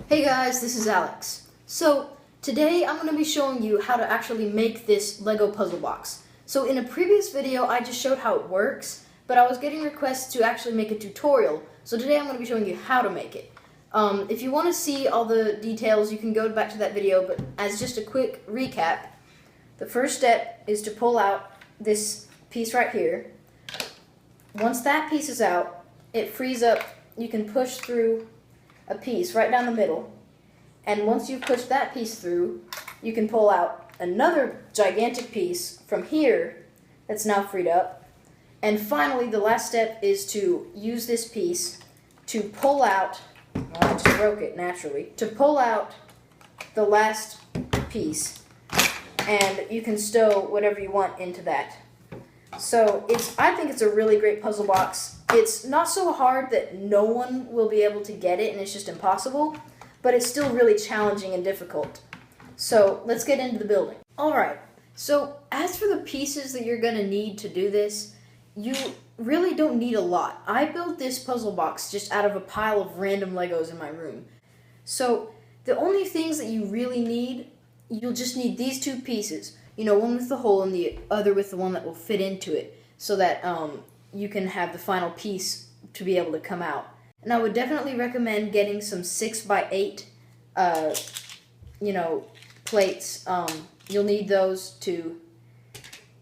Hey guys, this is Alex. So today I'm going to be showing you how to actually make this Lego puzzle box. So in a previous video I just showed how it works, but I was getting requests to actually make a tutorial. So today I'm going to be showing you how to make it. If you want to see all the details, you can go back to that video, but as just a quick recap, the first step is to pull out this piece right here. Once that piece is out, it frees up. You can push through a piece right down the middle, and once you've pushed that piece through, you can pull out another gigantic piece from here that's now freed up. And finally, the last step is to use this piece to pull out, I just broke it naturally, to pull out the last piece, and you can stow whatever you want into that. So I think it's a really great puzzle box. It's not so hard that no one will be able to get it and it's just impossible, but it's still really challenging and difficult. So let's get into the building. Alright, so as for the pieces that you're going to need to do this, you really don't need a lot. I built this puzzle box just out of a pile of random Legos in my room. So the only things that you really need, you'll just need these two pieces. You know, one with the hole and the other with the one that will fit into it, so that you can have the final piece to be able to come out. And I would definitely recommend getting some 6x8 plates. You'll need those to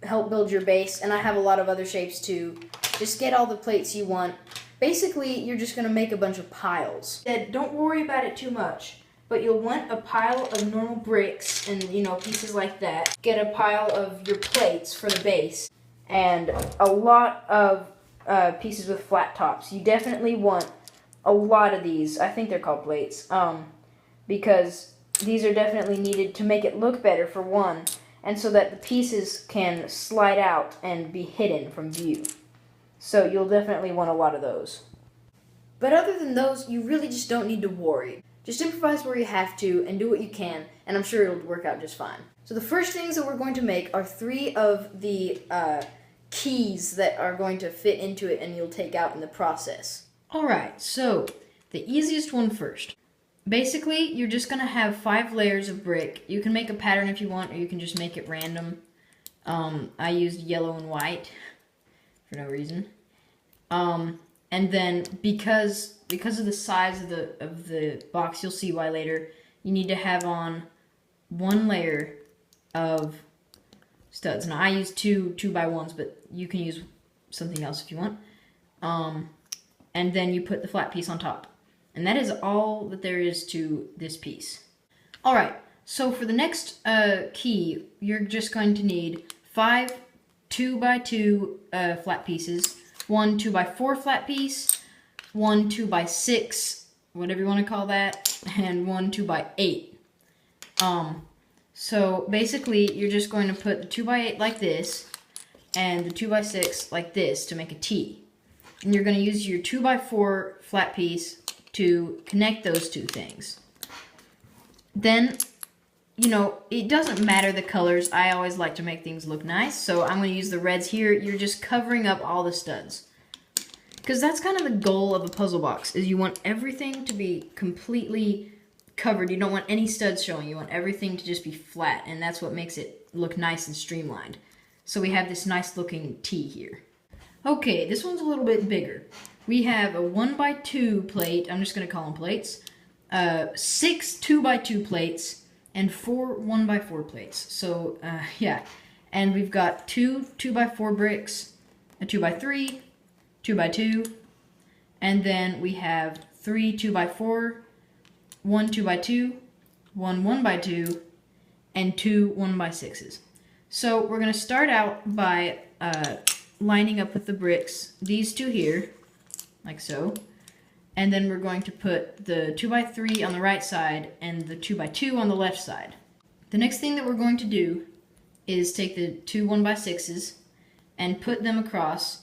help build your base, and I have a lot of other shapes too. Just get all the plates you want. Basically, you're just going to make a bunch of piles. And don't worry about it too much, but you'll want a pile of normal bricks and, pieces like that. Get a pile of your plates for the base, and a lot of pieces with flat tops. You definitely want a lot of these. I think they're called plates, because these are definitely needed to make it look better, for one, and so that the pieces can slide out and be hidden from view. So you'll definitely want a lot of those. But other than those, you really just don't need to worry. Just improvise where you have to and do what you can, and I'm sure it'll work out just fine. So the first things that we're going to make are 3 of the keys that are going to fit into it and you'll take out in the process. Alright, so the easiest one first. Basically, you're just going to have 5 layers of brick. You can make a pattern if you want, or you can just make it random. I used yellow and white for no reason. And then because of the size of the box, you'll see why later, you need to have on 1 layer of studs. Now I use 2x1s, but you can use something else if you want. And then you put the flat piece on top. And that is all that there is to this piece. Alright, so for the next key, you're just going to need 5 2x2 flat pieces, 1 2x4 flat piece, 1 2x6, whatever you want to call that, and 1 2x8. So basically, you're just going to put the 2x8 like this, and the 2x6 like this to make a T. And you're going to use your 2x4 flat piece to connect those two things. Then, it doesn't matter the colors. I always like to make things look nice, so I'm going to use the reds here. You're just covering up all the studs. Because that's kind of the goal of a puzzle box, is you want everything to be completely covered. You don't want any studs showing. You want everything to just be flat, and that's what makes it look nice and streamlined. So we have this nice looking T here. Okay, this one's a little bit bigger. We have a 1x2 plate. I'm just going to call them plates. 6 2x2 plates, and 4 1x4 plates. So, yeah. And we've got 2 2x4 bricks, a 2x3, 2x2, and then we have 3 2x4, 1 2x2, 1 1x2, and 2 1x6s. So we're going to start out by lining up with the bricks, these two here, like so. And then we're going to put the 2x3 on the right side and the 2x2 on the left side. The next thing that we're going to do is take the 2 1x6s and put them across.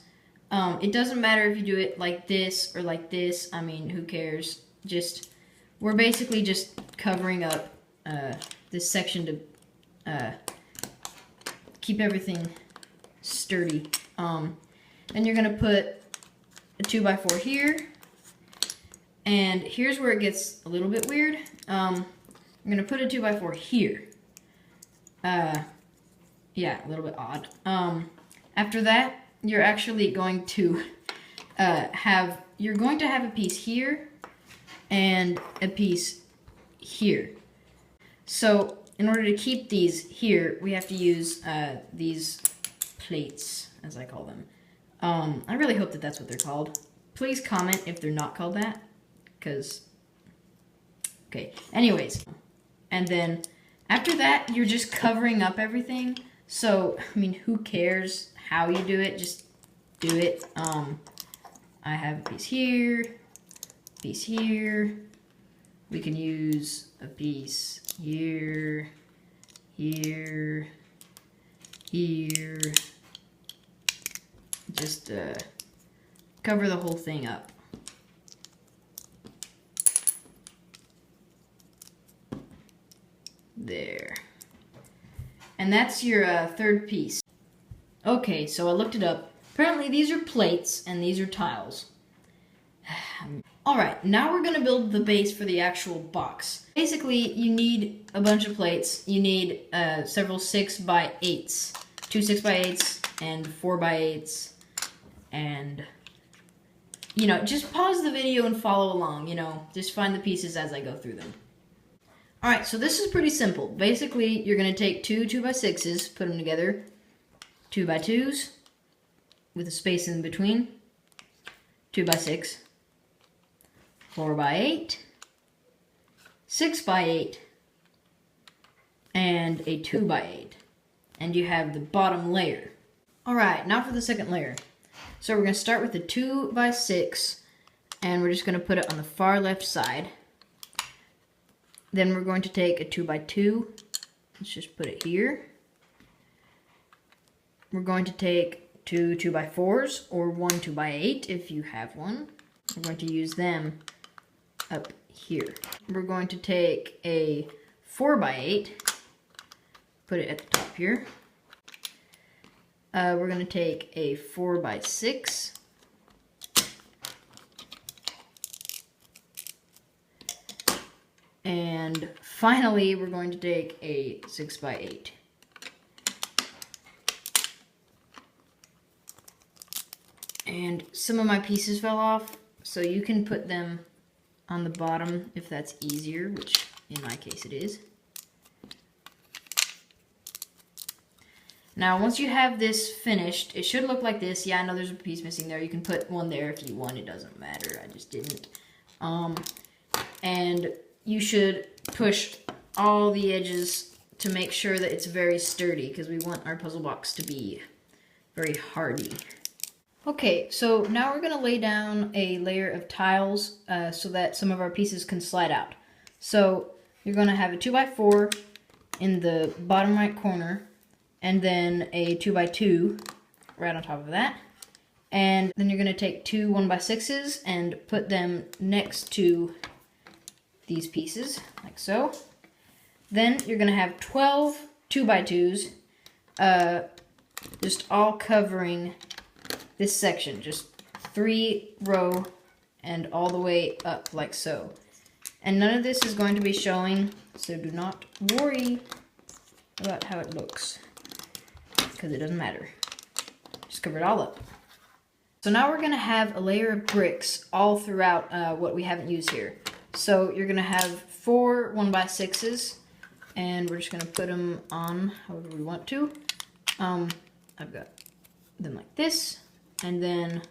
It doesn't matter if you do it like this or like this. I mean, who cares? We're basically just covering up this section to keep everything sturdy. Then you're going to put a 2x4 here, And here's where it gets a little bit weird. I'm gonna put a 2x4 here. Yeah, a little bit odd. After that, you're actually going to have a piece here and a piece here. So in order to keep these here, we have to use these plates, as I call them. I really hope that that's what they're called. Please comment if they're not called that, because, okay, anyways. And then after that, you're just covering up everything. So, I mean, who cares how you do it? Just do it. I have a piece here, piece here. We can use a piece here, here, here. Just cover the whole thing up. There. And that's your third piece. Okay, so I looked it up. Apparently these are plates and these are tiles. Alright, now we're going to build the base for the actual box. Basically, you need a bunch of plates. You need several 6x8s. 2 6x8s and 4x8s. And, you know, just pause the video and follow along, you know. Just find the pieces as I go through them. Alright, so this is pretty simple. Basically, you're going to take two 2x6s, put them together. 2x2s with a space in between. 2x6. 4x8. 6x8. And a 2x8. And you have the bottom layer. Alright, now for the second layer. So we're going to start with the 2x6. And we're just going to put it on the far left side. Then we're going to take a 2x2. Let's just put it here. We're going to take two 2x4s or one 2x8 if you have one. We're going to use them up here. We're going to take a 4x8, put it at the top here. We're going to take a 4x6. And finally, we're going to take a 6x8. And some of my pieces fell off, so you can put them on the bottom if that's easier, which in my case it is. Now, once you have this finished, it should look like this. Yeah, I know there's a piece missing there. You can put one there if you want. It doesn't matter. I just didn't. And you should push all the edges to make sure that it's very sturdy, because we want our puzzle box to be very hardy. Okay, so now we're going to lay down a layer of tiles so that some of our pieces can slide out. So you're going to have a 2x4 in the bottom right corner, and then a 2x2 right on top of that. And then you're going to take two 1x6s and put them next to these pieces, like so. Then you're going to have 12 2x2s, just all covering this section, just 3 row and all the way up like so. And none of this is going to be showing, so do not worry about how it looks, because it doesn't matter. Just cover it all up. So now we're going to have a layer of bricks all throughout what we haven't used here. So you're going to have 4 1x6s, and we're just going to put them on however we want to. I've got them like this, and then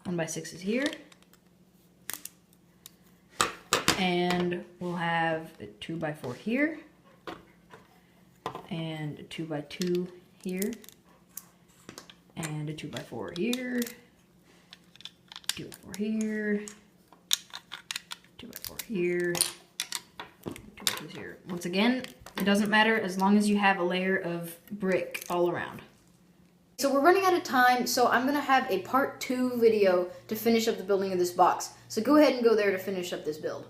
1x6s here. And we'll have a 2x4 here, and a 2x2 here, and a 2x4 here, 2x4 here, 2x4 here, 2x4 here. Once again, it doesn't matter as long as you have a layer of brick all around. So we're running out of time, so I'm going to have a part 2 video to finish up the building of this box. So go ahead and go there to finish up this build.